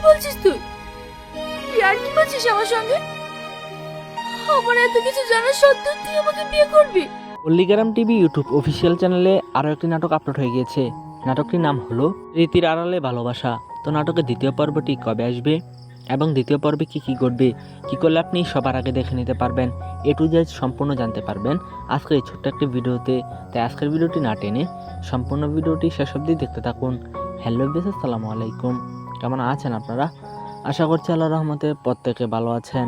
বলছিস তুই? আর কি করছিস আমার সঙ্গে? আমার এত কিছু জানা সত্ত্বেও তুই আমাকে বিয়ে করবি? পল্লীগ্রাম টিভি ইউটিউব অফিসিয়াল চ্যানেলে আরও একটি নাটক আপলোড হয়ে গিয়েছে। নাটকটির নাম হলো রীতির আড়ালে ভালোবাসা। তো নাটকের দ্বিতীয় পর্বটি কবে আসবে এবং দ্বিতীয় পর্বে কী কী ঘটবে, কী করলে আপনি সবার আগে দেখে নিতে পারবেন, এ টু জেড সম্পূর্ণ জানতে পারবেন আজকের এই ছোট্ট একটি ভিডিওতে। তাই আজকের ভিডিওটি না টেনে সম্পূর্ণ ভিডিওটি শেষ অবধি দেখতে থাকুন। হ্যালো বেস, আসসালামু আলাইকুম। কেমন আছেন আপনারা? আশা করছি আল্লাহর রহমতে প্রত্যেকে ভালো আছেন।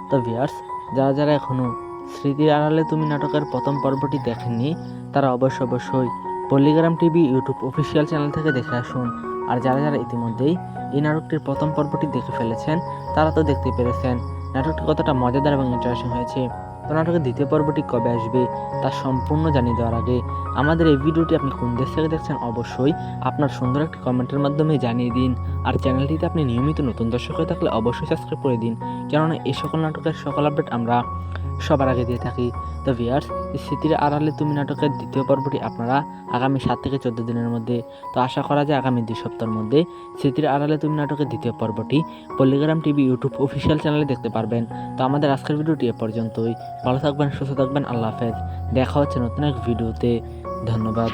তো ভিউয়ার্স, যারা যারা এখনও স্মৃতির আড়ালে তুমি নাটকের প্রথম পর্বটি দেখেননি তারা অবশ্যই পল্লীগ্রাম টিভি ইউটিউব অফিসিয়াল চ্যানেল থেকে দেখে আসুন। আর যারা যারা ইতিমধ্যেই এই নাটকটির প্রথম পর্বটি দেখে ফেলেছেন তারা তো দেখতে পেরেছেন নাটকটি কতটা মজাদার এবং ইন্টারেস্টিং হয়েছে। তো নাটকের দ্বিতীয় পর্বটি কবে আসবে তা সম্পূর্ণ জানিয়ে দেওয়ার আগে আমাদের এই ভিডিওটি আপনি কোন দেশ থেকে দেখছেন অবশ্যই আপনার সুন্দর একটি কমেন্টের মাধ্যমে জানিয়ে দিন। আর চ্যানেলটিতে আপনি নিয়মিত নতুন দর্শক হয়ে থাকলে অবশ্যই সাবস্ক্রাইব করে দিন, কেননা এই সকল নাটকের সকল আপডেট আমরা সবার আগে দিয়ে থাকি। তো ভিউয়ার্স, স্মৃতির আড়ালে তুমি নাটকের দ্বিতীয় পর্বটি আপনারা আগামী 7 থেকে 14 দিনের মধ্যে, তো আশা করা যায় আগামী 2 সপ্তাহের মধ্যে স্মৃতির আড়ালে তুমি নাটকের দ্বিতীয় পর্বটি পল্লীগ্রাম টিভি ইউটিউব অফিসিয়াল চ্যানেলে দেখতে পারবেন। তো আমাদের আজকের ভিডিওটি এ পর্যন্তই। ভালো থাকবেন, সুস্থ থাকবেন, আল্লাহ হাফেজ। দেখা হচ্ছে নতুন এক ভিডিওতে। ধন্যবাদ।